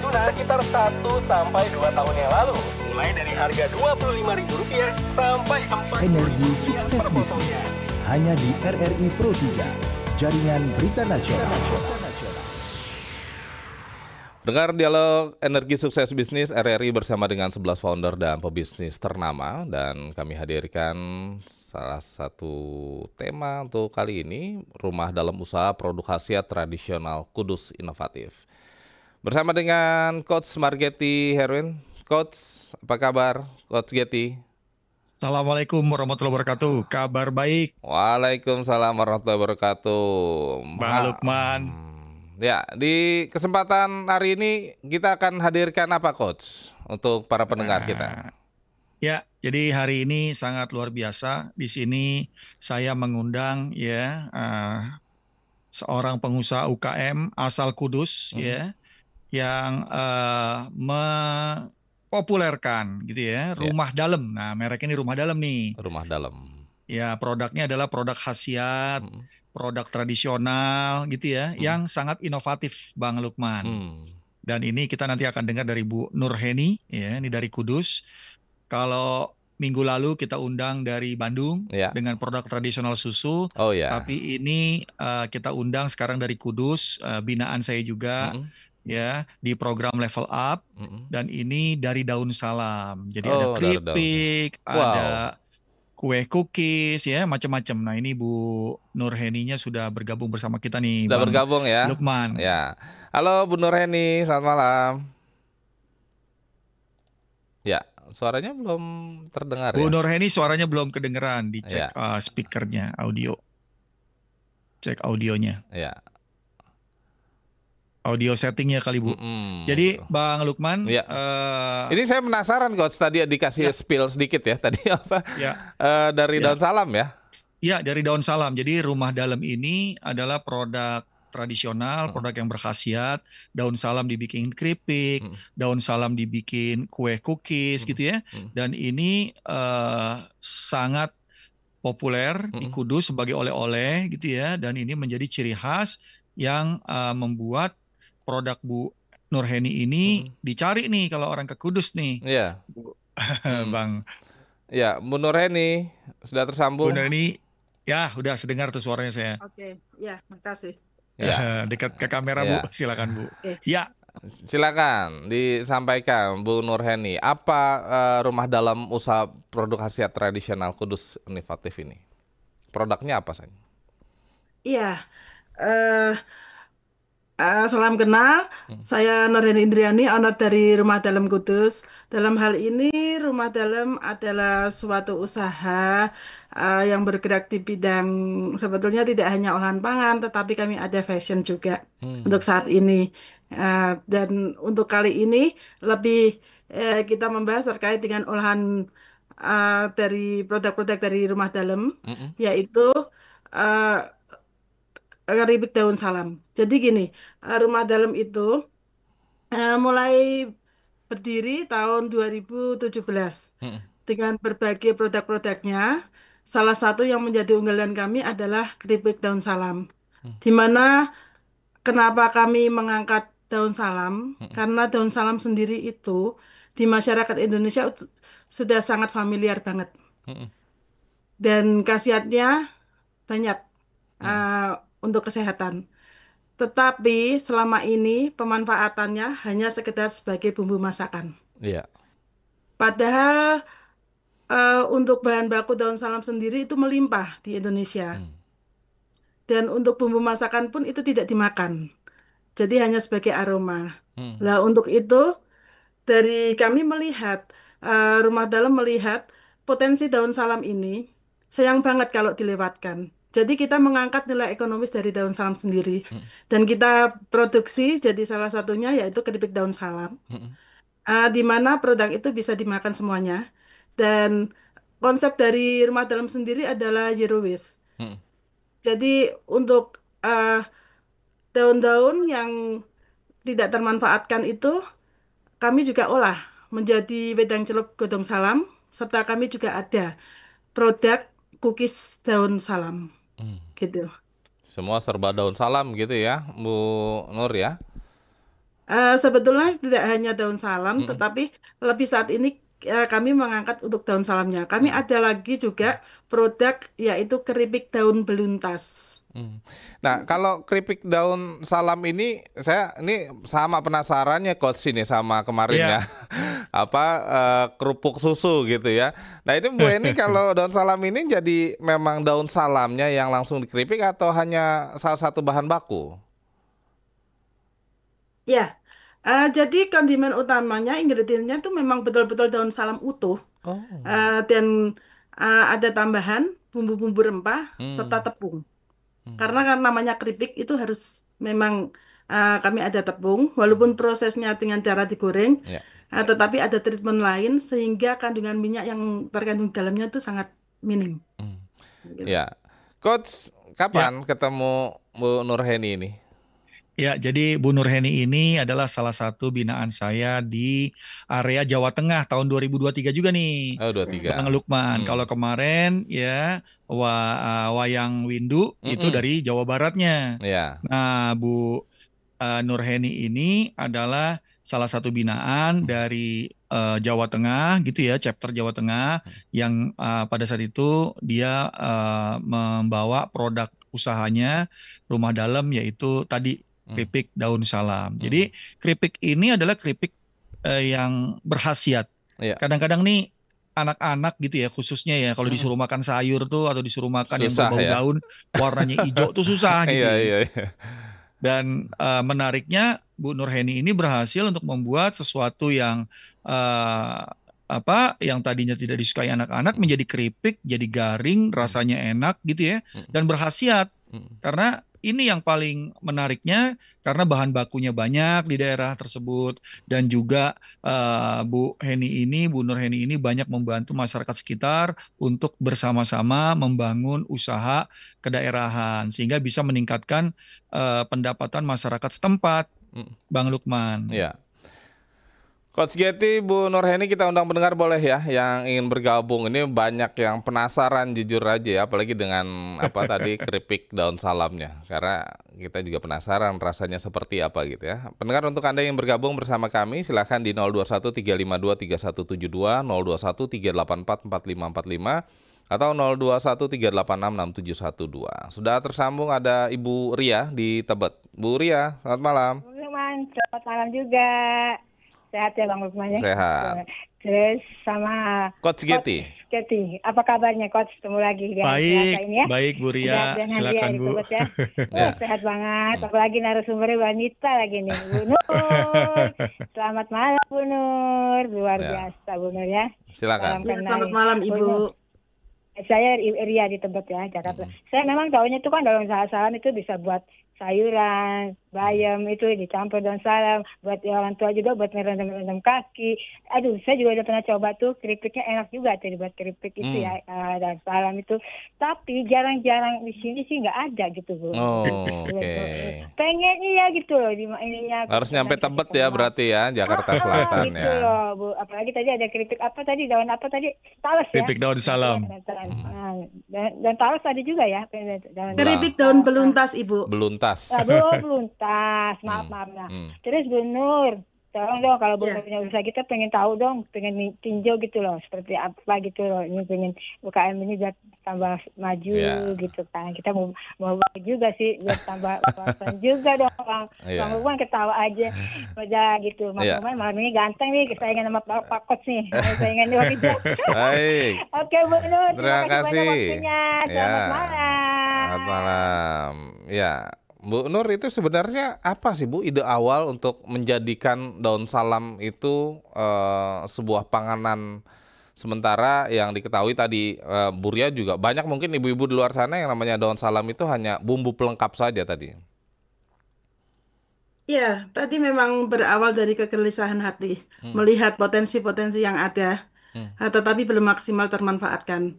tuna sekitar 1-2 tahun yang lalu. Mulai dari harga Rp25.000 sampai Rp4.000. Energi Sukses Bisnis hanya di RRI Pro 3, Jaringan Berita Nasional. Dengar dialog Energi Sukses Bisnis RRI bersama dengan 11 founder dan pebisnis ternama, dan kami hadirkan salah satu tema untuk kali ini, rumah dalam usaha produk khasiat tradisional Kudus inovatif. Bersama dengan Coach Margetti Herwin. Coach, apa kabar Coach Getty? Assalamualaikum warahmatullahi wabarakatuh. Kabar baik. Waalaikumsalam warahmatullahi wabarakatuh. Bang Lukman. Ya, di kesempatan hari ini kita akan hadirkan apa, Coach, untuk para pendengar kita? Ya, jadi hari ini sangat luar biasa. Di sini saya mengundang seorang pengusaha UKM asal Kudus yang mempopulerkan gitu ya, rumah dalam. Nah, merek ini rumah dalam nih. Rumah dalam. Ya, produknya adalah produk khasiat, produk tradisional gitu ya, yang sangat inovatif, Bang Lukman. Dan ini kita nanti akan dengar dari Bu Nurheni, ya, ini dari Kudus. Kalau minggu lalu kita undang dari Bandung dengan produk tradisional susu, tapi ini kita undang sekarang dari Kudus, binaan saya juga, ya, di program Level Up, dan ini dari daun salam. Jadi ada keripik, ada kue cookies, ya, macam-macam. Nah, ini Bu Nurheninya sudah bergabung bersama kita nih. Sudah Bang bergabung ya, Lukman. Ya, halo Bu Nurheni, selamat malam. Ya, suaranya belum terdengar. Bu Nurheni suaranya belum kedengeran, dicek speakernya, audio. Cek audionya. Ya. Audio settingnya kali, Bu. Jadi Bang Lukman, ini saya penasaran, Coach, tadi dikasih spill sedikit ya, tadi apa? Dari daun salam ya? Iya, dari daun salam. Jadi rumah dalam ini adalah produk tradisional, produk yang berkhasiat. Daun salam dibikin keripik, daun salam dibikin kue cookies gitu ya. Dan ini sangat populer di Kudus sebagai oleh-oleh gitu ya. Dan ini menjadi ciri khas yang membuat produk Bu Nurheni ini dicari nih kalau orang ke Kudus nih. Iya. Bang. Ya, Bu Nurheni sudah tersambung. Bu Nurheni, ya udah sedengar tuh suaranya saya. Oke, ya, makasih. Ya. Dekat ke kamera, Bu. Silakan, Bu. Ya. Silakan disampaikan Bu Nurheni, apa rumah dalam usaha produk khasiat tradisional Kudus inovatif ini? Produknya apa saja? Iya. Salam kenal, saya Nurheni Indriani, owner dari Rumah Dalam Kudus. Dalam hal ini, Rumah Dalam adalah suatu usaha yang bergerak di bidang, sebetulnya tidak hanya olahan pangan, tetapi kami ada fashion juga untuk saat ini. Dan untuk kali ini, lebih kita membahas terkait dengan olahan dari produk-produk dari Rumah Dalam, yaitu keripik daun salam. Jadi gini, Rumah Dalam itu mulai berdiri tahun 2017 dengan berbagai produk-produknya. Salah satu yang menjadi unggulan kami adalah keripik daun salam. Di mana kenapa kami mengangkat daun salam? Karena daun salam sendiri itu di masyarakat Indonesia sudah sangat familiar banget. Dan khasiatnya banyak untuk kesehatan. Tetapi selama ini pemanfaatannya hanya sekedar sebagai bumbu masakan. Iya. Padahal untuk bahan baku daun salam sendiri itu melimpah di Indonesia. Dan untuk bumbu masakan pun itu tidak dimakan. Jadi hanya sebagai aroma. Nah, untuk itu dari kami melihat, Rumah Dalam melihat potensi daun salam ini sayang banget kalau dilewatkan. Jadi kita mengangkat nilai ekonomis dari daun salam sendiri. Dan kita produksi, jadi salah satunya yaitu keripik daun salam. Di mana produk itu bisa dimakan semuanya. Dan konsep dari Rumah Dalam sendiri adalah zero waste. Jadi untuk daun-daun yang tidak termanfaatkan itu, kami juga olah menjadi wedang celup godong salam. Serta kami juga ada produk cookies daun salam. Gitu. Semua serba daun salam gitu ya, Bu Nur ya? Sebetulnya tidak hanya daun salam, Mm-mm. tetapi lebih saat ini kami mengangkat untuk daun salamnya. Kami Mm-mm. ada lagi juga produk yaitu keripik daun beluntas. Hmm. Nah, kalau keripik daun salam saya ini sama penasarannya coach ini sama kemarin ya, Iya. apa kerupuk susu gitu ya. Nah, ini Bu Eni kalau daun salam ini jadi memang daun salamnya yang langsung dikeripik atau hanya salah satu bahan baku? Ya, jadi kondimen utamanya, ingredientnya itu memang betul-betul daun salam utuh. Oh. Dan ada tambahan bumbu-bumbu rempah serta Hmm. tepung. Karena Hmm. kan namanya keripik itu harus memang kami ada tepung, walaupun prosesnya dengan cara digoreng, Ya. tetapi ada treatment lain sehingga kandungan minyak yang terkandung di dalamnya itu sangat minim. Hmm. Gitu. Ya. Coach, Ya, kapan ketemu Bu Nurheni ini? ya, jadi Bu Nurheni ini adalah salah satu binaan saya di area Jawa Tengah tahun 2023 juga nih, Oh, Bang 23. Lukman. Kalau Hmm. kemarin ya Wayang Windu itu Mm-mm. dari Jawa Baratnya. Ya. Nah, Bu Nurheni ini adalah salah satu binaan dari Jawa Tengah gitu ya, chapter Jawa Tengah yang pada saat itu dia membawa produk usahanya rumah dalam yaitu tadi Hmm. keripik daun salam. Hmm. Jadi keripik ini adalah keripik yang berkhasiat. Ya. Kadang-kadang nih anak-anak gitu ya khususnya ya kalau Mm-mm. disuruh makan sayur tuh atau disuruh makan yang Susah berbau ya. daun warnanya hijau tuh susah gitu Iya, ya. iya, iya. Dan menariknya Bu Nurheni ini berhasil untuk membuat sesuatu yang eh, yang tadinya tidak disukai anak-anak menjadi keripik, jadi garing, rasanya enak gitu ya, Mm-mm. dan berkhasiat. Mm-mm. Karena ini yang paling menariknya karena bahan bakunya banyak di daerah tersebut dan juga Bu Nurheni ini banyak membantu masyarakat sekitar untuk bersama-sama membangun usaha kedaerahan sehingga bisa meningkatkan pendapatan masyarakat setempat, Mm. Bang Lukman. Iya. Coach Getty, Bu Nurheni, kita undang pendengar boleh ya yang ingin bergabung. Ini banyak yang penasaran jujur aja ya, apalagi dengan apa tadi keripik daun salamnya. Karena kita juga penasaran rasanya seperti apa gitu ya. Pendengar, untuk Anda yang bergabung bersama kami silakan di 021 352 3172, 021 384 4545 atau 021 386 6712. Sudah tersambung ada Ibu Ria di Tebet. Bu Ria, selamat malam. Lukman, selamat malam juga. Sehat ya Bang Lukman ya? Sehat. Terus sama Coach Getty. Getty, apa kabarnya Coach? Ketemu lagi di hari Selasa ini ya. Baik Bu Ria, Dengan dia silakan di Bu. Tebet ya. Ya. Sehat banget, apalagi narasumbernya wanita lagi nih, Bu Nur. Selamat malam Bu Nur, luar Ya. biasa Bu Nur ya. Silakan. Salam Ya, kenal. selamat malam Bu Ibu. Nur. Saya Ria di Tebet ya, Jakarta. Saya memang tahunya itu kan daun salam itu bisa buat sayuran, bayam itu dicampur daun salam, buat orang tua juga buat merendam-merendam kaki. Aduh, saya juga udah pernah coba tuh, keripiknya enak juga tuh dibuat keripik itu ya, daun salam itu. Tapi jarang-jarang di sini sih nggak ada gitu Bu. Oh, Gitu. oke. Pengen iya gitu loh di ininya. Harus nyampe Tebet ya Kenal. berarti ya, Jakarta Selatan gitu ya. loh Bu. Apalagi tadi ada keripik apa tadi, daun apa tadi, talas ya. Keripik daun salam. Dan talas ada juga ya. Daun Keripik daun beluntas Ibu. Beluntas. beluntas, maaf. Nah. Hmm. Terus Bu Nur, tolong dong kalau Bu Ya. Nur punya usaha, kita pengen tahu dong, pengen tinjau gitu loh, seperti apa gitu loh. Ini pengen UKM ini biar tambah maju Ya. gitu kan. Kita mau bagi juga sih biar tambah wawasan juga dong Bang. Ya. Bang Lukman ketawa aja gitu. Mas Ya. Lukman malam ini ganteng nih, kesayangan sama Pak Coach nih. Kesayangan di waktu Baik. Oke Bu Nur, Terima terima kasih kasih. banyak waktunya. Selamat Ya. malam. Selamat malam. Ya, Bu Nur, itu sebenarnya apa sih Bu ide awal untuk menjadikan daun salam itu sebuah panganan, sementara yang diketahui tadi Bu Ria juga banyak mungkin ibu-ibu di luar sana yang namanya daun salam itu hanya bumbu pelengkap saja tadi. Ya, tadi memang berawal dari kegelisahan hati, melihat potensi-potensi yang ada, tetapi belum maksimal termanfaatkan.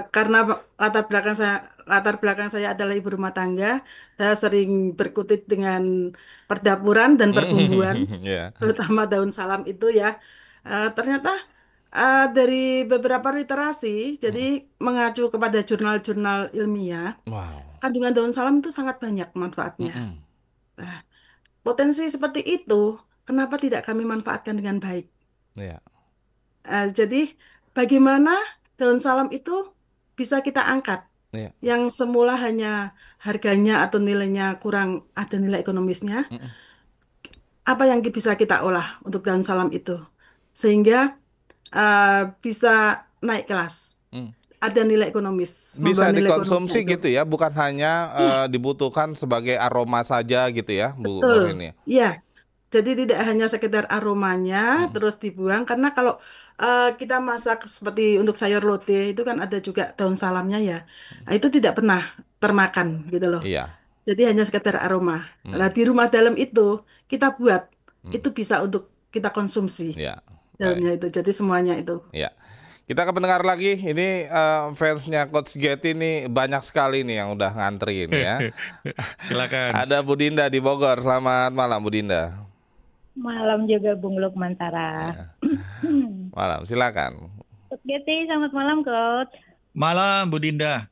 Karena latar belakang saya adalah ibu rumah tangga, saya sering berkutit dengan perdapuran dan perbumbuan, Ya. terutama daun salam itu ya. Ternyata dari beberapa literasi, jadi mengacu kepada jurnal-jurnal ilmiah, Wow. kandungan daun salam itu sangat banyak manfaatnya. Mm-mm. potensi seperti itu, kenapa tidak kami manfaatkan dengan baik? Ya. Jadi bagaimana daun salam itu bisa kita angkat? Ya. Yang semula hanya harganya atau nilainya kurang ada nilai ekonomisnya, apa yang bisa kita olah untuk daun salam itu sehingga bisa naik kelas, ada nilai ekonomis, Bisa membawa nilai ekonomisnya dikonsumsi itu. gitu ya, bukan hanya dibutuhkan sebagai aroma saja gitu ya, Bu Betul, Nurheni. iya. Jadi tidak hanya sekedar aromanya terus dibuang, karena kalau kita masak seperti untuk sayur lodeh itu kan ada juga daun salamnya ya. Nah, itu tidak pernah termakan gitu loh. Iya. Jadi hanya sekedar aroma. Nah, di rumah dalam itu kita buat itu bisa untuk kita konsumsi Ya. daunnya itu. Jadi semuanya itu. Ya. Kita ke pendengar lagi, ini fansnya Coach Getty nih banyak sekali nih yang udah ngantri ini ya. Silakan. Ada Bu Dinda di Bogor, selamat malam Bu Dinda. Malam juga Bung Lukman Tara. Malam, silakan. Coach Getty, selamat malam Coach. Malam Bu Dinda.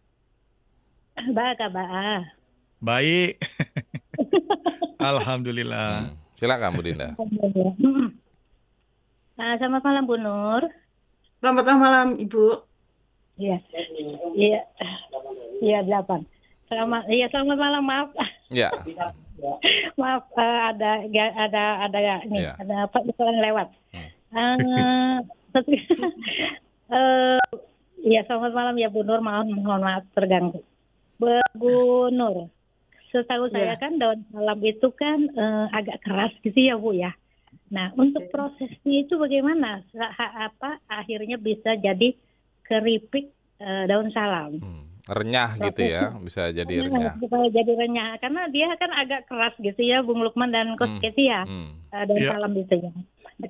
Kabar. Baik. Alhamdulillah. Silakan Bu Dinda. Selamat malam Bu Nur. Selamat malam Ibu. Iya. Iya. Iya 8. Selamat malam, maaf. Ya. Maaf, ada ini, Ya. ada apa yang lewat. Iya, selamat malam ya Bu Nur, mohon maaf terganggu. Bu Nur, setahu saya kan daun salam itu kan agak keras gitu ya Bu ya. Nah, untuk prosesnya itu bagaimana? Akhirnya bisa jadi keripik daun salam. Renyah gitu ya, bisa jadi renyah. Supaya jadi renyah, karena dia kan agak keras gitu ya, Bung Lukman dan Coach Getty ya, daun salam itu ya.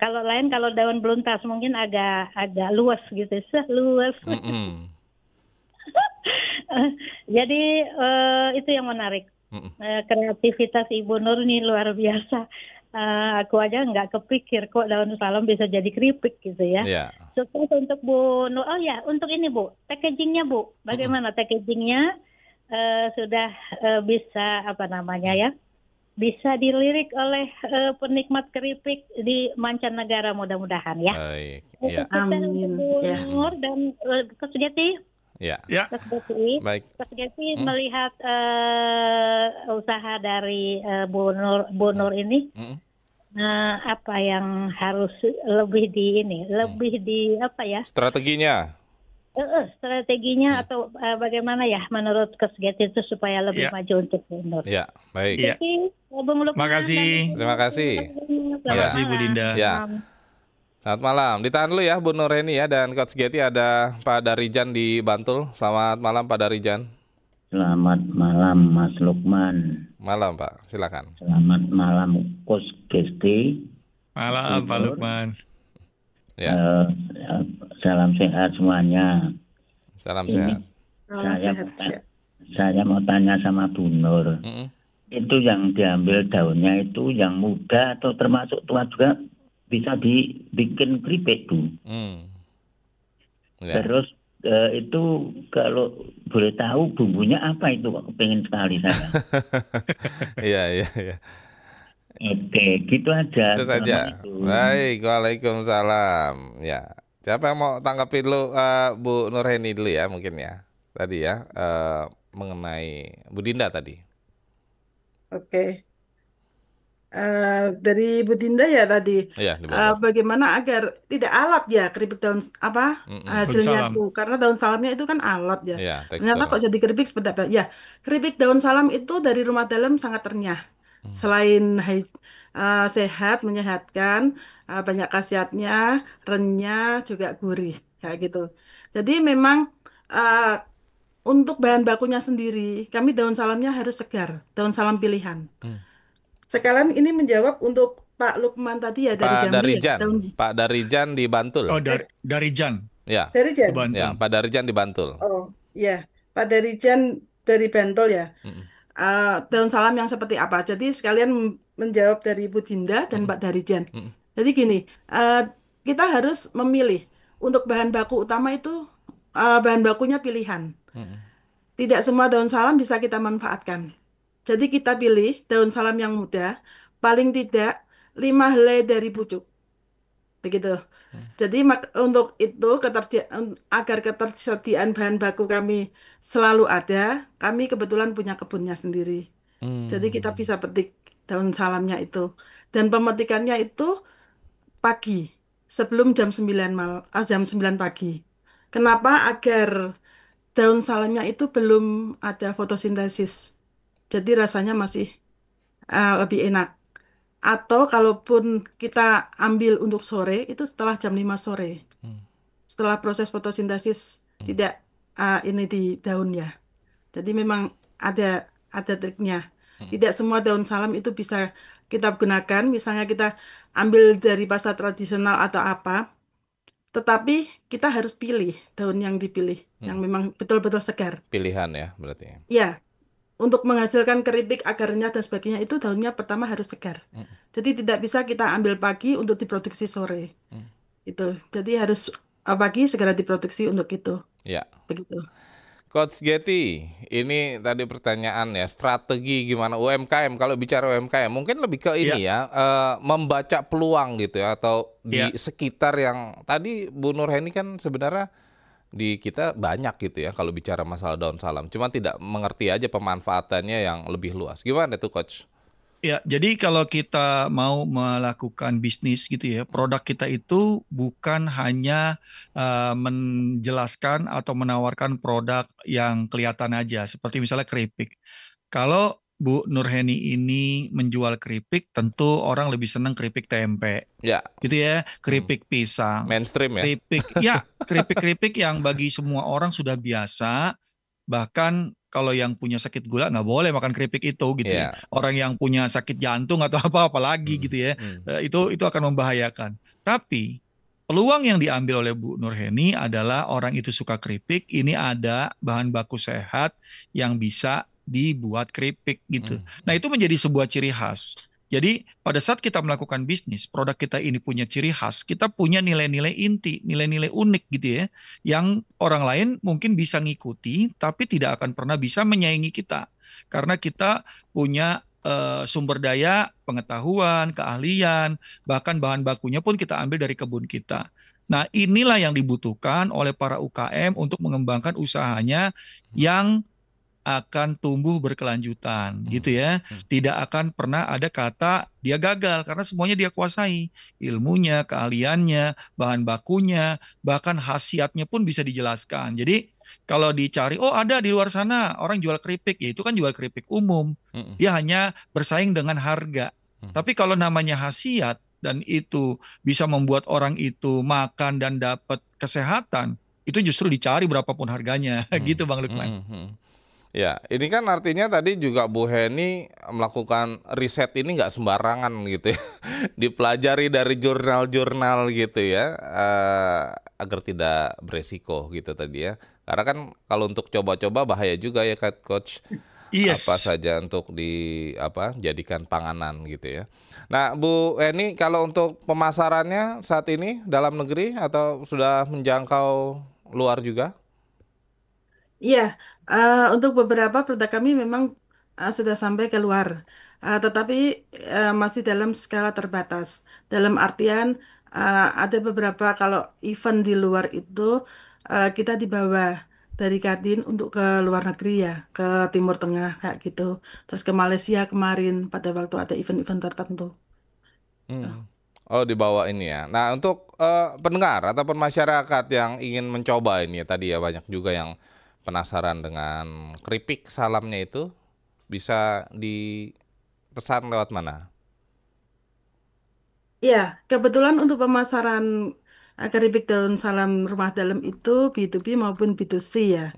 Kalau daun beluntas mungkin agak luas gitu, luas. Jadi itu yang menarik. Kreativitas Ibu Nur ini luar biasa. Aku aja nggak kepikir kok daun salam bisa jadi keripik gitu ya. Sukses untuk Bu Nur. Oh ya, untuk ini Bu, packagingnya Bu, bagaimana packagingnya? Sudah bisa bisa dilirik oleh penikmat keripik di mancanegara mudah-mudahan ya. Baik. Amin. Bu Nur dan Coach Getty. Ya. Baik. Coach Getty melihat usaha dari Bu Nur ini, apa yang harus lebih di apa ya? Strateginya. Strateginya atau bagaimana ya menurut Coach Getty itu supaya lebih maju untuk Bu Nur. Ya, baik. Terima kasih. Terima kasih. Terima kasih Bu Dinda. Ya. Selamat malam. Ditahan dulu ya Bu Nurheni ya, dan Coach Getty ada Pak Darijan di Bantul. Selamat malam Pak Darijan. Selamat malam Mas Lukman. Malam Pak, silakan. Selamat malam Coach Getty. Malam Pak Lukman. Ya. Salam sehat semuanya. Salam sehat. Saya mau tanya sama Bu Nur. Itu yang diambil daunnya itu yang muda atau termasuk tua juga bisa dibikin keripik Bu. Terus itu kalau boleh tahu bumbunya apa itu? Pengen sekali saya. Iya. Oke, gitu aja. Itu saja. Baik, waalaikumsalam. Ya, siapa yang mau tanggapi dulu Bu Nurheni dulu ya mungkin ya. Tadi ya mengenai Bu Dinda tadi. Oke. Dari Bu Dinda ya tadi, bagaimana agar tidak alot ya keripik daun hasilnya tuh, karena daun salamnya itu kan alot ya. Ternyata kok jadi keripik seperti apa? Ya, keripik daun salam itu dari rumah dalam sangat renyah. Selain sehat, menyehatkan, banyak khasiatnya, renyah, juga gurih, kayak gitu. Jadi memang untuk bahan bakunya sendiri, kami daun salamnya harus segar, daun salam pilihan. Sekalian ini menjawab untuk Pak Lukman tadi ya dari Jambi. Pak Darijan di Bantul. Oh, Darijan. Ya. Darijan. Ya, Pak Darijan di Bantul. Oh, iya. Pak Darijan dari Bantul ya. Daun salam yang seperti apa? Jadi sekalian menjawab dari Bu Dinda dan Pak Darijan. Jadi gini, kita harus memilih untuk bahan baku utama itu bahan bakunya pilihan. Tidak semua daun salam bisa kita manfaatkan. Jadi kita pilih daun salam yang muda, paling tidak 5 helai dari pucuk. Begitu. Jadi untuk itu agar ketersediaan bahan baku kami selalu ada, kami kebetulan punya kebunnya sendiri. Jadi kita bisa petik daun salamnya itu. Dan pemetikannya itu pagi, sebelum jam 9 pagi. Kenapa? Agar daun salamnya itu belum ada fotosintesis. Jadi rasanya masih lebih enak. Atau kalaupun kita ambil untuk sore, itu setelah jam 5 sore. Setelah proses fotosintesis tidak ini di daunnya. Jadi memang ada triknya. Tidak semua daun salam itu bisa kita gunakan. Misalnya kita ambil dari pasar tradisional atau apa, tetapi kita harus pilih daun yang dipilih, yang memang betul-betul segar. Pilihan ya berarti. Ya, untuk menghasilkan keripik, akarnya dan sebagainya itu daunnya pertama harus segar. Jadi tidak bisa kita ambil pagi untuk diproduksi sore. Itu. Jadi harus pagi segera diproduksi untuk itu. Ya. Begitu. Coach Getty, ini tadi pertanyaan ya, strategi gimana UMKM, kalau bicara UMKM mungkin lebih ke ini ya, membaca peluang gitu ya, atau di sekitar yang tadi Bu Nurheni kan sebenarnya di kita banyak gitu ya kalau bicara masalah daun salam, cuma tidak mengerti aja pemanfaatannya yang lebih luas. Gimana tuh Coach? Ya, jadi kalau kita mau melakukan bisnis gitu ya, produk kita itu bukan hanya menjelaskan atau menawarkan produk yang kelihatan aja, seperti misalnya keripik. Kalau Bu Nurheni ini menjual keripik, tentu orang lebih senang keripik tempe, gitu ya, keripik pisang, mainstream ya, keripik yang bagi semua orang sudah biasa. Bahkan kalau yang punya sakit gula nggak boleh makan keripik itu gitu ya. Orang yang punya sakit jantung atau apa lagi gitu ya, itu akan membahayakan. Tapi peluang yang diambil oleh Bu Nurheni adalah orang itu suka keripik, ini ada bahan baku sehat yang bisa dibuat keripik gitu. Nah itu menjadi sebuah ciri khas. Jadi pada saat kita melakukan bisnis, produk kita ini punya ciri khas, kita punya nilai-nilai inti, nilai-nilai unik gitu ya, yang orang lain mungkin bisa ngikuti, tapi tidak akan pernah bisa menyaingi kita. Karena kita punya sumber daya, pengetahuan, keahlian, bahkan bahan bakunya pun kita ambil dari kebun kita. Nah inilah yang dibutuhkan oleh para UKM untuk mengembangkan usahanya yang akan tumbuh berkelanjutan gitu ya. Tidak akan pernah ada kata dia gagal karena semuanya dia kuasai. Ilmunya, keahliannya, bahan bakunya, bahkan khasiatnya pun bisa dijelaskan. Jadi kalau dicari, oh ada di luar sana orang jual keripik, ya itu kan jual keripik umum. Dia hanya bersaing dengan harga. Tapi kalau namanya khasiat dan itu bisa membuat orang itu makan dan dapat kesehatan, itu justru dicari berapapun harganya gitu Bang Lukman. Ya, ini kan artinya tadi juga Bu Heni melakukan riset ini nggak sembarangan gitu ya. Dipelajari dari jurnal-jurnal gitu ya, agar tidak beresiko gitu tadi ya. Karena kan kalau untuk coba-coba bahaya juga ya kan Coach. Apa saja untuk jadikan panganan gitu ya. Nah Bu Heni, kalau untuk pemasarannya saat ini dalam negeri atau sudah menjangkau luar juga? Iya, untuk beberapa produk kami memang sudah sampai ke luar, tetapi masih dalam skala terbatas. Dalam artian ada beberapa kalau event di luar itu kita dibawa dari Kadin untuk ke luar negeri ya, ke Timur Tengah kayak gitu. Terus ke Malaysia kemarin pada waktu ada event-event tertentu. Oh dibawa ini ya. Nah untuk pendengar ataupun masyarakat yang ingin mencoba ini ya, tadi ya banyak juga yang penasaran dengan keripik salamnya itu, bisa dipesan lewat mana? Ya, kebetulan untuk pemasaran keripik daun salam rumah dalam itu B2B maupun B2C ya.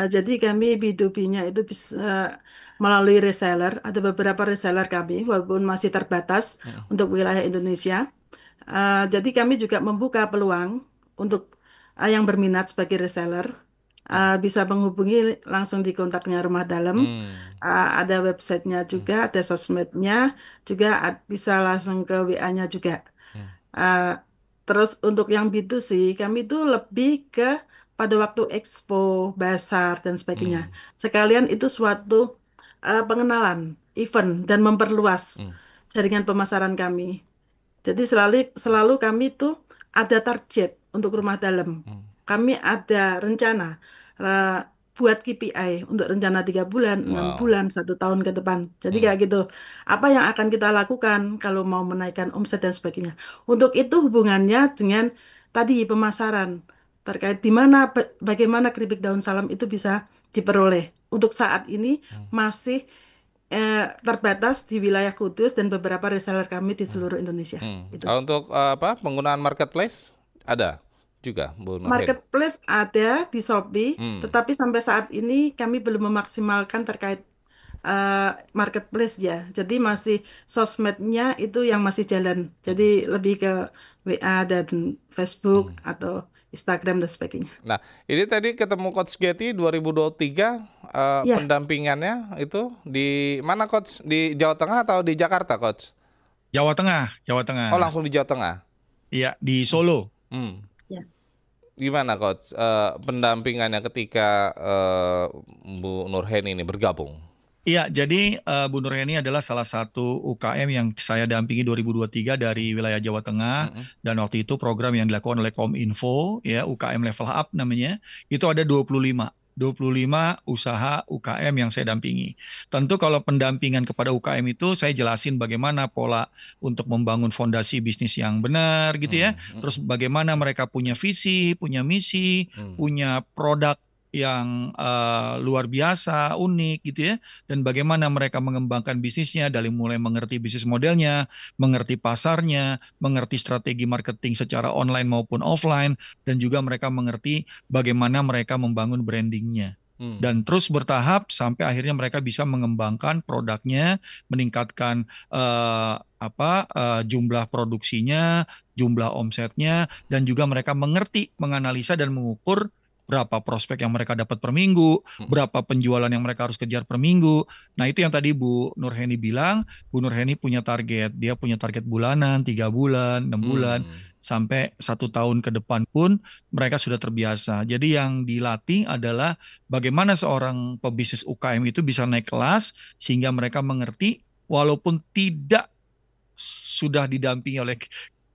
Jadi kami B2B-nya itu bisa melalui reseller. Ada beberapa reseller kami, walaupun masih terbatas untuk wilayah Indonesia. Jadi kami juga membuka peluang untuk yang berminat sebagai reseller. Bisa menghubungi langsung di kontaknya Rumah Dalam. Ada websitenya juga, ada sosmednya juga, bisa langsung ke WA-nya juga. Terus untuk yang B2C, kami itu lebih ke pada waktu expo, bazar dan sebagainya. Sekalian itu suatu pengenalan, event dan memperluas. jaringan pemasaran kami. Jadi selalu kami tuh ada target untuk rumah dalam. Kami ada rencana buat KPI untuk rencana 3 bulan, 6 bulan, 1 tahun ke depan. Jadi kayak gitu. Apa yang akan kita lakukan kalau mau menaikkan omset dan sebagainya. Untuk itu hubungannya dengan tadi pemasaran terkait di mana bagaimana keripik daun salam itu bisa diperoleh. Untuk saat ini masih terbatas di wilayah Kudus dan beberapa reseller kami di seluruh Indonesia. Itu. Kalau untuk penggunaan marketplace ada juga, Bu Nurheni? Marketplace ada di Shopee, tetapi sampai saat ini kami belum memaksimalkan terkait marketplace ya. Jadi masih sosmednya itu yang masih jalan. Jadi lebih ke WA dan Facebook atau Instagram dan sebagainya. Nah, ini tadi ketemu Coach Getty 2023 Ya. pendampingannya itu di mana, Coach? Di Jawa Tengah atau di Jakarta, Coach? Jawa Tengah, Jawa Tengah. Oh, langsung di Jawa Tengah. Iya, di Solo. Ya. Gimana, Coach, pendampingannya ketika Bu Nurheni ini bergabung? Iya, jadi Bu Nurheni adalah salah satu UKM yang saya dampingi 2023 dari wilayah Jawa Tengah, dan waktu itu program yang dilakukan oleh Kominfo, ya UKM Level Up namanya, itu ada 25 usaha UKM yang saya dampingi. Tentu kalau pendampingan kepada UKM itu saya jelasin bagaimana pola untuk membangun fondasi bisnis yang benar gitu ya. Terus bagaimana mereka punya visi, punya misi, punya produk yang luar biasa, unik gitu ya, dan bagaimana mereka mengembangkan bisnisnya dari mulai mengerti bisnis modelnya, mengerti pasarnya, mengerti strategi marketing secara online maupun offline, dan juga mereka mengerti bagaimana mereka membangun brandingnya. Dan terus bertahap sampai akhirnya mereka bisa mengembangkan produknya, meningkatkan jumlah produksinya, jumlah omsetnya, dan juga mereka mengerti, menganalisa dan mengukur berapa prospek yang mereka dapat per minggu, berapa penjualan yang mereka harus kejar per minggu. Nah, itu yang tadi Bu Nurheni bilang, Bu Nurheni punya target. Dia punya target bulanan, 3 bulan, 6 bulan, sampai 1 tahun ke depan pun mereka sudah terbiasa. Jadi yang dilatih adalah bagaimana seorang pebisnis UKM itu bisa naik kelas, sehingga mereka mengerti walaupun tidak sudah didampingi oleh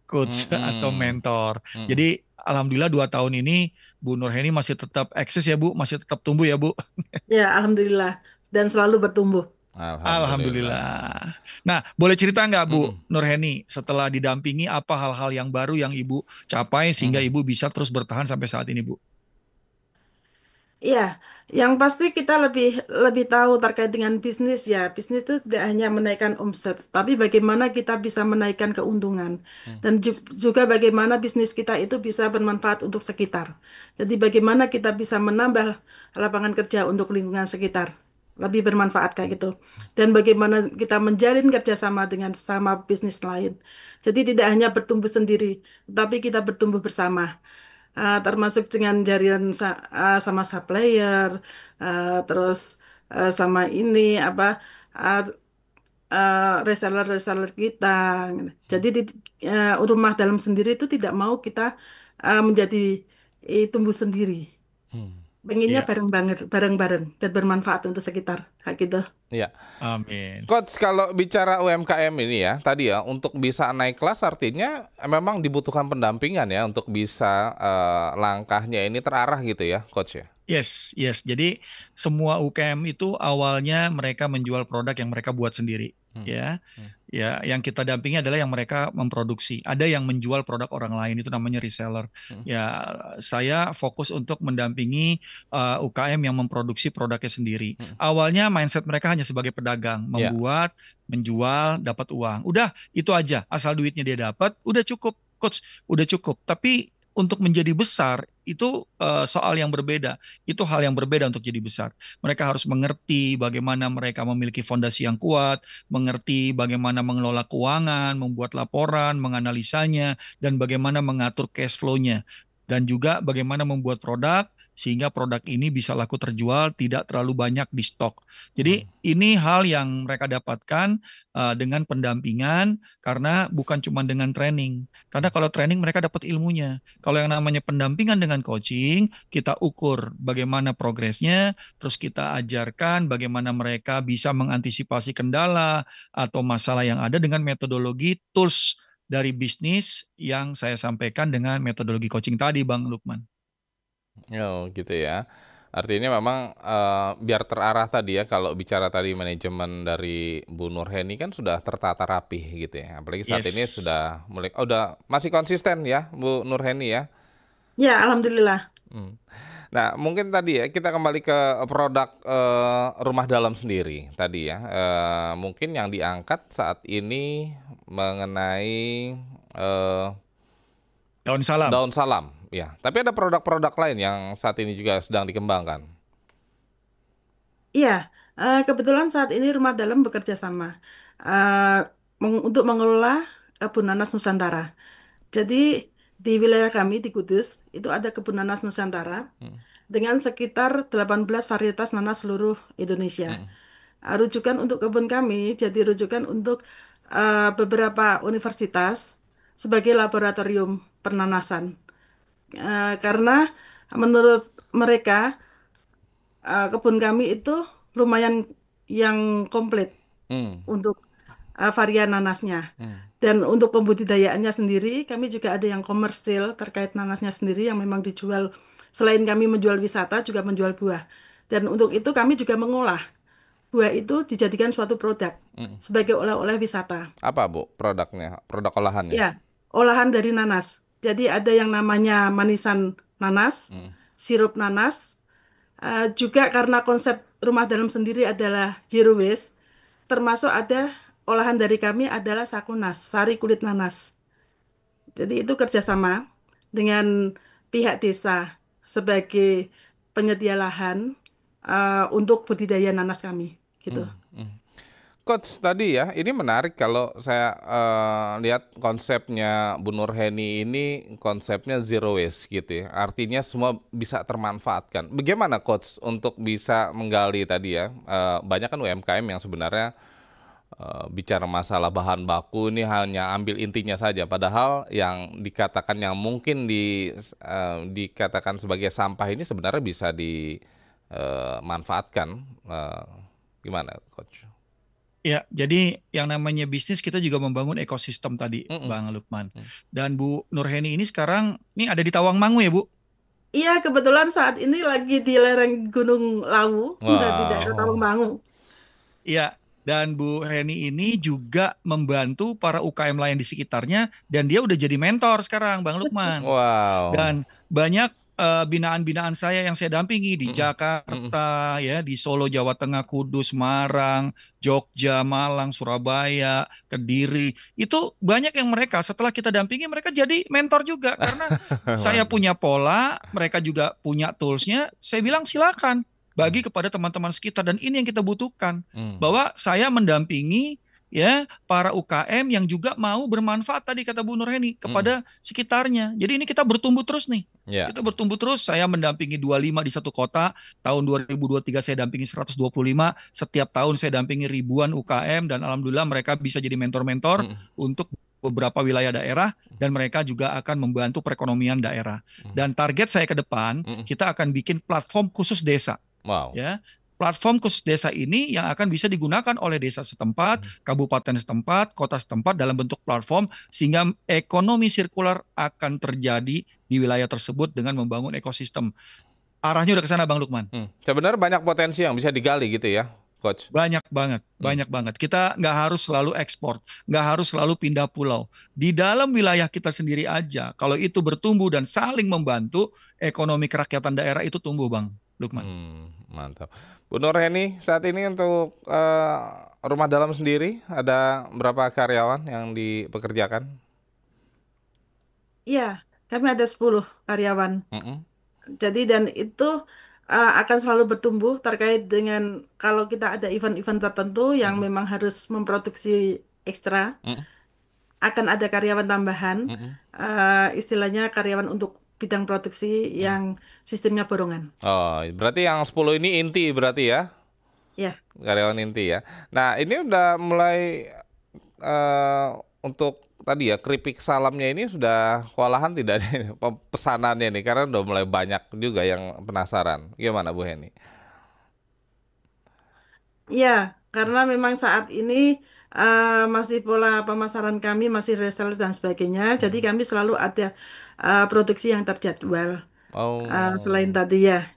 coach atau mentor. Jadi alhamdulillah 2 tahun ini Bu Nurheni masih tetap eksis ya Bu, masih tetap tumbuh ya Bu. Ya, alhamdulillah, dan selalu bertumbuh. Alhamdulillah. Nah, boleh cerita nggak Bu Nurheni setelah didampingi apa hal-hal yang baru yang Ibu capai sehingga Ibu bisa terus bertahan sampai saat ini Bu? Iya, yang pasti kita lebih tahu terkait dengan bisnis ya. Bisnis itu tidak hanya menaikkan omset, tapi bagaimana kita bisa menaikkan keuntungan. Dan juga bagaimana bisnis kita itu bisa bermanfaat untuk sekitar. Jadi bagaimana kita bisa menambah lapangan kerja untuk lingkungan sekitar. Lebih bermanfaat kayak gitu. Dan bagaimana kita menjalin kerjasama dengan sesama bisnis lain. Jadi tidak hanya bertumbuh sendiri, tapi kita bertumbuh bersama. Termasuk dengan jaringan sama supplier, terus sama ini reseller-reseller kita. Jadi rumah dalam sendiri itu tidak mau kita menjadi tumbuh sendiri. Pengennya bareng-bareng dan bermanfaat untuk sekitar, kayak gitu. Iya. Amin. Coach, kalau bicara UMKM ini ya, tadi ya, untuk bisa naik kelas artinya memang dibutuhkan pendampingan ya, untuk bisa langkahnya ini terarah gitu ya, Coach ya? Yes. Jadi semua UKM itu awalnya mereka menjual produk yang mereka buat sendiri. Ya, yang kita dampingi adalah yang mereka memproduksi. Ada yang menjual produk orang lain, itu namanya reseller. Ya, saya fokus untuk mendampingi UKM yang memproduksi produknya sendiri. Awalnya mindset mereka hanya sebagai pedagang, membuat, menjual, dapat uang. Udah, itu aja. Asal duitnya dia dapat, udah cukup, Coach. Udah cukup. Tapi untuk menjadi besar itu soal yang berbeda. Itu hal yang berbeda untuk jadi besar. Mereka harus mengerti bagaimana mereka memiliki fondasi yang kuat, mengerti bagaimana mengelola keuangan, membuat laporan, menganalisanya, dan bagaimana mengatur cash flow-nya. Dan juga bagaimana membuat produk sehingga produk ini bisa laku terjual, tidak terlalu banyak di stok. Jadi ini hal yang mereka dapatkan dengan pendampingan, karena bukan cuma dengan training. Karena kalau training mereka dapat ilmunya. Kalau yang namanya pendampingan dengan coaching, kita ukur bagaimana progresnya, terus kita ajarkan bagaimana mereka bisa mengantisipasi kendala atau masalah yang ada dengan metodologi tools dari bisnis yang saya sampaikan dengan metodologi coaching tadi, Bang Lukman. Oh gitu ya. Artinya memang biar terarah tadi ya, kalau bicara tadi manajemen dari Bu Nurheni kan sudah tertata rapih gitu ya. Apalagi saat ini sudah mulai, udah masih konsisten ya Bu Nurheni ya. Ya, alhamdulillah. Nah, mungkin tadi ya kita kembali ke produk rumah dalam sendiri tadi ya. Mungkin yang diangkat saat ini mengenai daun salam. Daun salam, ya. Tapi ada produk-produk lain yang saat ini juga sedang dikembangkan. Iya, kebetulan saat ini Rumah Dalam bekerja sama untuk mengelola kebun nanas Nusantara. Jadi di wilayah kami di Kudus itu ada kebun nanas Nusantara dengan sekitar 18 varietas nanas seluruh Indonesia. Rujukan untuk kebun kami jadi rujukan untuk beberapa universitas sebagai laboratorium penanasan. Karena menurut mereka kebun kami itu lumayan yang komplit untuk varian nanasnya. Dan untuk pembudidayaannya sendiri, kami juga ada yang komersil terkait nanasnya sendiri yang memang dijual. Selain kami menjual wisata, juga menjual buah. Dan untuk itu kami juga mengolah buah itu dijadikan suatu produk sebagai oleh-oleh wisata. Apa Bu produknya, produk olahannya? Ya, olahan dari nanas. Jadi ada yang namanya manisan nanas, sirup nanas. Juga karena konsep Rumah Dalam sendiri adalah zero waste, termasuk ada olahan dari kami adalah sakunas, sari kulit nanas. Jadi itu kerjasama dengan pihak desa sebagai penyedia lahan untuk budidaya nanas kami, gitu. Coach tadi ya, ini menarik kalau saya lihat konsepnya Bu Nurheni ini konsepnya zero waste gitu ya. Artinya semua bisa termanfaatkan. Bagaimana Coach untuk bisa menggali tadi ya, banyak kan UMKM yang sebenarnya bicara masalah bahan baku ini hanya ambil intinya saja. Padahal yang dikatakan yang mungkin dikatakan sebagai sampah ini sebenarnya bisa dimanfaatkan. Gimana Coach? Ya, jadi yang namanya bisnis kita juga membangun ekosistem tadi, Bang Lukman. Dan Bu Nurheni ini sekarang ini ada di Tawangmangu ya, Bu? Iya, kebetulan saat ini lagi di lereng Gunung Lawu, di daerah Tawangmangu. Iya, dan Bu Heni ini juga membantu para UKM lain di sekitarnya, dan dia udah jadi mentor sekarang, Bang Lukman. Wow. Dan banyak binaan-binaan saya yang saya dampingi di Jakarta, ya, di Solo, Jawa Tengah, Kudus, Semarang, Jogja, Malang, Surabaya, Kediri. Itu banyak yang mereka setelah kita dampingi mereka jadi mentor juga karena saya punya pola, mereka juga punya toolsnya. Saya bilang silakan bagi kepada teman-teman sekitar, dan ini yang kita butuhkan, bahwa saya mendampingi ya para UKM yang juga mau bermanfaat tadi kata Bu Nurheni kepada sekitarnya. Jadi ini kita bertumbuh terus nih. Kita bertumbuh terus. Saya mendampingi 25 di satu kota. Tahun 2023 saya dampingi 125. Setiap tahun saya dampingi ribuan UKM, dan alhamdulillah mereka bisa jadi mentor-mentor untuk beberapa wilayah daerah, dan mereka juga akan membantu perekonomian daerah. Dan target saya ke depan, kita akan bikin platform khusus desa. Ya, platform khusus desa ini yang akan bisa digunakan oleh desa setempat, kabupaten setempat, kota setempat dalam bentuk platform, sehingga ekonomi sirkular akan terjadi di wilayah tersebut dengan membangun ekosistem. Arahnya udah ke sana, Bang Lukman. Sebenarnya banyak potensi yang bisa digali gitu ya, Coach. Banyak banget, banyak banget. Kita nggak harus selalu ekspor, nggak harus selalu pindah pulau. Di dalam wilayah kita sendiri aja, kalau itu bertumbuh dan saling membantu, ekonomi kerakyatan daerah itu tumbuh, Bang Lukman. Mantap. Bu Nurheni, saat ini untuk Rumah Dalam sendiri ada berapa karyawan yang dipekerjakan? Iya, kami ada 10 karyawan. Jadi dan itu akan selalu bertumbuh terkait dengan kalau kita ada event-event tertentu yang memang harus memproduksi ekstra, akan ada karyawan tambahan, istilahnya karyawan untuk bidang produksi yang sistemnya borongan. Oh, berarti yang 10 ini inti berarti ya? Ya. Karyawan inti ya. Nah, ini udah mulai untuk tadi ya keripik salamnya ini sudah kewalahan tidak nih pesanannya nih, karena udah mulai banyak juga yang penasaran. Gimana Bu Heni? Iya, karena memang saat ini masih pola pemasaran kami masih reseller dan sebagainya. Jadi kami selalu ada produksi yang terjadwal. Oh. Selain tadi ya,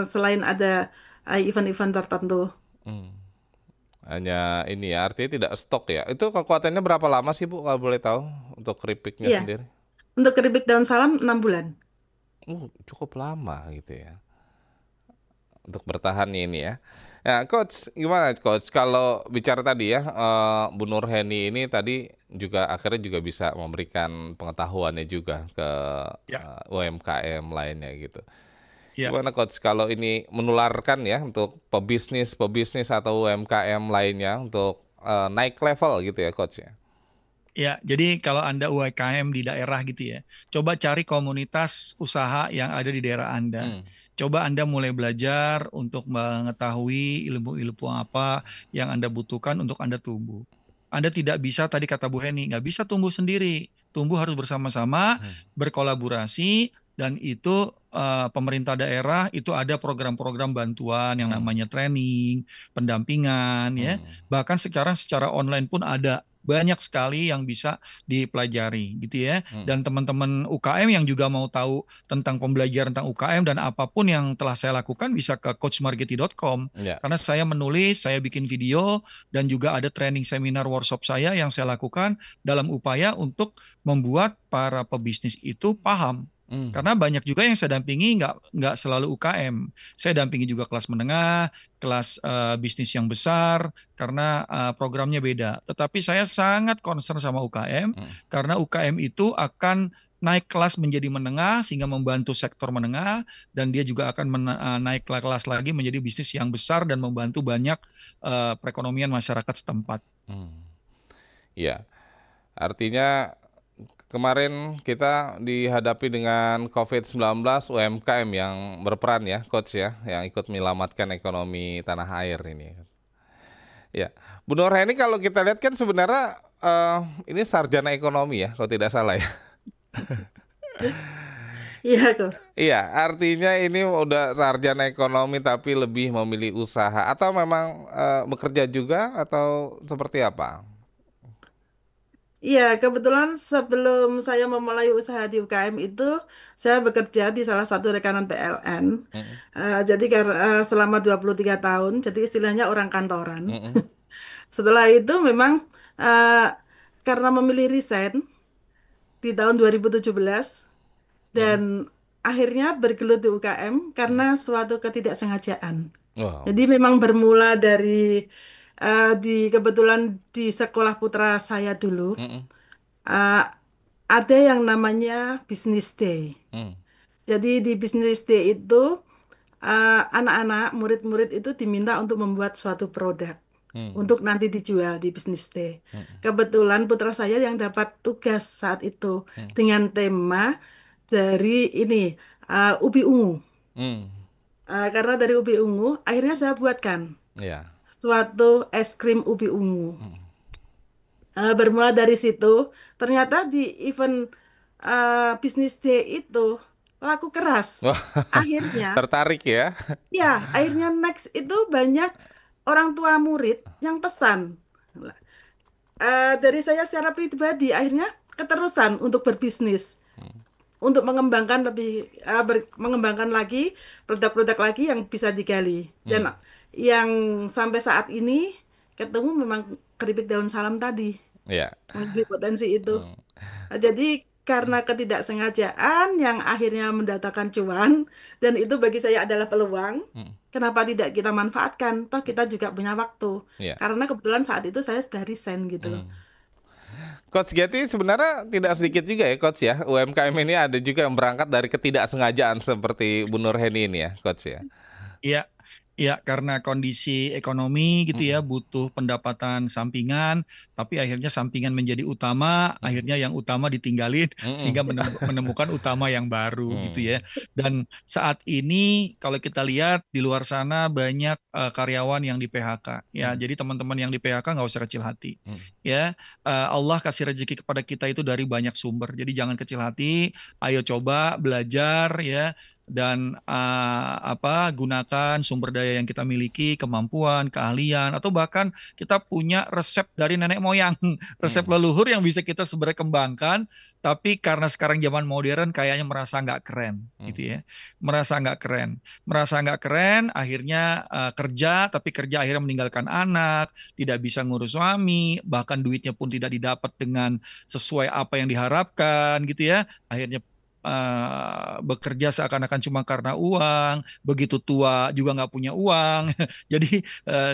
selain ada event-event tertentu. Hanya ini ya, artinya tidak stok ya. Itu kekuatannya berapa lama sih Bu, kalau boleh tahu untuk keripiknya Iya, sendiri? untuk keripik daun salam 6 bulan. Cukup lama gitu ya. Untuk bertahan ini ya. Ya, Coach, gimana Coach? Kalau bicara tadi ya, Bu Nur Heni ini tadi juga akhirnya juga bisa memberikan pengetahuannya juga ke UMKM lainnya gitu. Gimana Coach kalau ini menularkan ya untuk pebisnis atau UMKM lainnya untuk naik level gitu ya Coach ya? Ya, jadi kalau Anda UMKM di daerah gitu ya, coba cari komunitas usaha yang ada di daerah Anda. Coba Anda mulai belajar untuk mengetahui ilmu-ilmu apa yang Anda butuhkan untuk Anda tumbuh. Anda tidak bisa, tadi kata Bu Heni, nggak bisa tumbuh sendiri. Tumbuh harus bersama-sama, berkolaborasi, dan itu pemerintah daerah itu ada program-program bantuan yang namanya training, pendampingan, ya. Bahkan sekarang secara online pun ada. Banyak sekali yang bisa dipelajari gitu ya. Dan teman-teman UKM yang juga mau tahu tentang pembelajaran tentang UKM dan apapun yang telah saya lakukan bisa ke coachmargeti.com. Karena saya menulis, saya bikin video, dan juga ada training seminar workshop saya yang saya lakukan dalam upaya untuk membuat para pebisnis itu paham. Karena banyak juga yang saya dampingi nggak selalu UKM. Saya dampingi juga kelas menengah, kelas bisnis yang besar, karena programnya beda. Tetapi saya sangat concern sama UKM, karena UKM itu akan naik kelas menjadi menengah sehingga membantu sektor menengah, dan dia juga akan naik kelas lagi menjadi bisnis yang besar dan membantu banyak perekonomian masyarakat setempat. Iya, artinya kemarin kita dihadapi dengan COVID-19, UMKM yang berperan ya, Coach ya, yang ikut menyelamatkan ekonomi tanah air ini. Ya, Bu Nur Heni kalau kita lihat kan sebenarnya ini sarjana ekonomi ya, kalau tidak salah ya. Iya kok. Iya, artinya ini udah sarjana ekonomi tapi lebih memilih usaha atau memang bekerja juga atau seperti apa? Iya, kebetulan sebelum saya memulai usaha di UKM itu, saya bekerja di salah satu rekanan PLN. Jadi selama 23 tahun, jadi istilahnya orang kantoran. Setelah itu memang karena memilih resign di tahun 2017, dan akhirnya bergelut di UKM karena suatu ketidaksengajaan. Jadi memang bermula dari kebetulan di sekolah putra saya dulu ada yang namanya Business Day. Jadi di Business Day itu anak-anak, murid-murid itu diminta untuk membuat suatu produk untuk nanti dijual di Business Day. Kebetulan putra saya yang dapat tugas saat itu dengan tema dari ini ubi ungu. Karena dari ubi ungu, akhirnya saya buatkan suatu es krim ubi ungu. Bermula dari situ, ternyata di event Business Day itu laku keras. Akhirnya tertarik ya? Ya, akhirnya next itu banyak orang tua murid yang pesan. Dari saya secara pribadi, akhirnya keterusan untuk berbisnis, untuk mengembangkan mengembangkan lagi produk-produk lagi yang bisa digali. Dan yang sampai saat ini ketemu memang keripik daun salam tadi, memiliki potensi itu. Jadi karena ketidaksengajaan yang akhirnya mendatangkan cuan, dan itu bagi saya adalah peluang. Kenapa tidak kita manfaatkan? Toh kita juga punya waktu. Karena kebetulan saat itu saya sudah resign gitu loh. Coach Getty sebenarnya tidak sedikit juga ya Coach ya, UMKM ini ada juga yang berangkat dari ketidaksengajaan seperti Bu Nur Heni ini ya Coach ya. Iya, Ya, karena kondisi ekonomi gitu ya, butuh pendapatan sampingan, tapi akhirnya sampingan menjadi utama, akhirnya yang utama ditinggalin, sehingga menemukan utama yang baru gitu ya. Dan saat ini kalau kita lihat di luar sana banyak karyawan yang di PHK. Ya, jadi teman-teman yang di PHK nggak usah kecil hati. Ya, Allah kasih rezeki kepada kita itu dari banyak sumber. Jadi jangan kecil hati, ayo coba belajar ya. Dan gunakan sumber daya yang kita miliki, kemampuan, keahlian, atau bahkan kita punya resep dari nenek moyang, resep leluhur yang bisa kita sebenarnya kembangkan, tapi karena sekarang zaman modern kayaknya merasa nggak keren, gitu ya, merasa nggak keren, akhirnya kerja, tapi kerja akhirnya meninggalkan anak, tidak bisa ngurus suami, bahkan duitnya pun tidak didapat dengan sesuai apa yang diharapkan, gitu ya, akhirnya bekerja seakan-akan cuma karena uang, begitu tua juga nggak punya uang. Jadi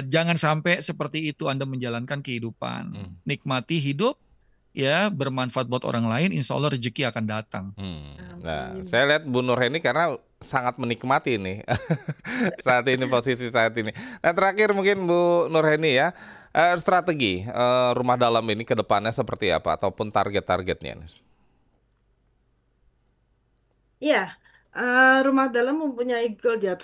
jangan sampai seperti itu Anda menjalankan kehidupan. Nikmati hidup, ya, bermanfaat buat orang lain, insya Allah rezeki akan datang. Nah, saya lihat Bu Nurheni karena sangat menikmati nih saat ini, posisi saat ini. Nah, terakhir mungkin Bu Nurheni ya, strategi rumah dalam ini ke depannya seperti apa ataupun target-targetnya? Iya, rumah dalam mempunyai goal ya.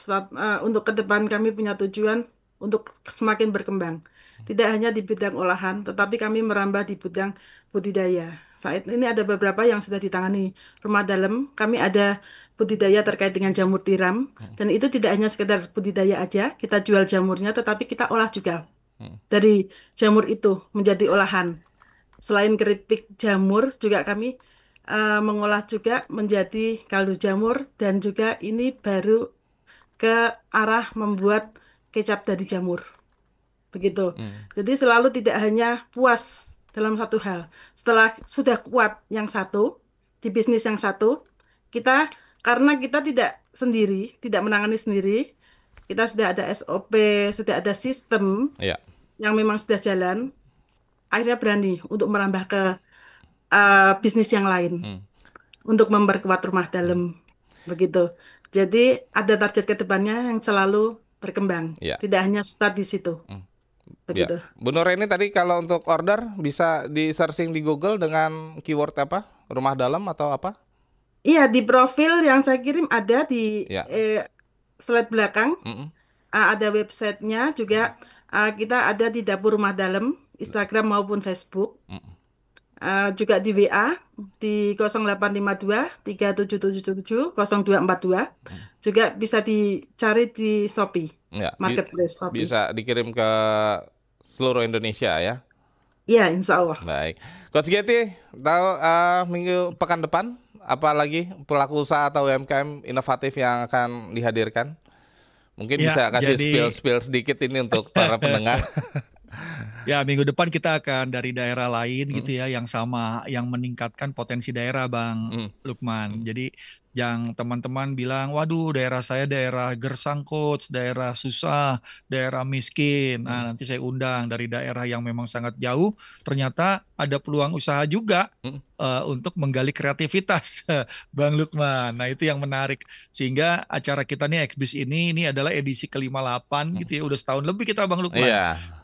Untuk ke depan kami punya tujuan untuk semakin berkembang. Tidak hanya di bidang olahan, tetapi kami merambah di bidang budidaya. Saat ini ada beberapa yang sudah ditangani rumah dalam. Kami ada budidaya terkait dengan jamur tiram. Dan itu tidak hanya sekedar budidaya aja, kita jual jamurnya, tetapi kita olah juga. Dari jamur itu menjadi olahan. Selain keripik jamur, juga kami mengolah juga menjadi kaldu jamur, dan juga ini baru ke arah membuat kecap dari jamur. Begitu. Jadi selalu tidak hanya puas dalam satu hal. Setelah sudah kuat yang satu, di bisnis yang satu, karena kita tidak sendiri, tidak menangani sendiri, kita sudah ada SOP, sudah ada sistem yang memang sudah jalan, akhirnya berani untuk merambah ke bisnis yang lain untuk memperkuat rumah dalam, begitu. Jadi ada target ke depannya yang selalu berkembang, tidak hanya start di situ. Begitu. Bu Nurheni tadi kalau untuk order bisa di searching di Google dengan keyword apa? Rumah dalam atau apa? Iya, di profil yang saya kirim ada di slide belakang, ada websitenya juga. Kita ada di Dapur Rumah Dalam, Instagram maupun Facebook. Juga di WA di 0852 3777 0242, juga bisa dicari di Shopee, Marketplace Shopee. Bisa dikirim ke seluruh Indonesia ya? Iya, insya Allah. Baik, Coach Getty, tahu pekan depan apalagi pelaku usaha atau UMKM inovatif yang akan dihadirkan? Mungkin bisa kasih spill sedikit ini untuk para pendengar. Ya, minggu depan kita akan dari daerah lain gitu ya, yang sama, yang meningkatkan potensi daerah, Bang Lukman. Jadi yang teman-teman bilang, waduh daerah saya daerah gersang coach, daerah susah, daerah miskin. Nah, nanti saya undang dari daerah yang memang sangat jauh, ternyata ada peluang usaha juga untuk menggali kreativitas, Bang Lukman. Nah, itu yang menarik. Sehingga acara kita nih, Xbiz ini adalah edisi ke-58 gitu ya, udah setahun lebih kita, Bang Lukman.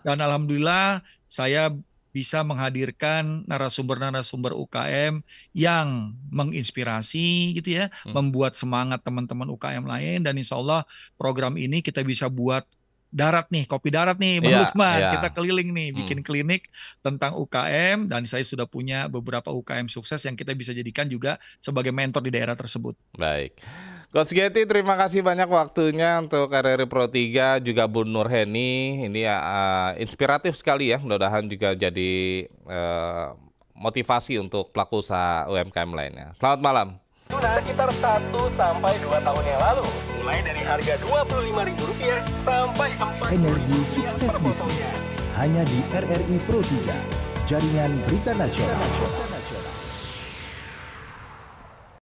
Dan alhamdulillah saya bisa menghadirkan narasumber-narasumber UKM yang menginspirasi gitu ya, membuat semangat teman-teman UKM lain, dan insya Allah program ini kita bisa buat darat nih, kopi darat nih, Bang Lukman. Kita keliling nih, bikin klinik tentang UKM, dan saya sudah punya beberapa UKM sukses yang kita bisa jadikan juga sebagai mentor di daerah tersebut. Baik. Coach Getty, terima kasih banyak waktunya untuk RRI Pro 3, juga Bu Nurheni. Ini inspiratif sekali ya, mudah-mudahan juga jadi motivasi untuk pelaku usaha UMKM lainnya. Selamat malam. Sudah sekitar 1-2 tahun yang lalu, mulai dari harga Rp25.000 sampai 4. Energi sukses bisnis hanya di RRI Pro 3, jaringan berita nasional.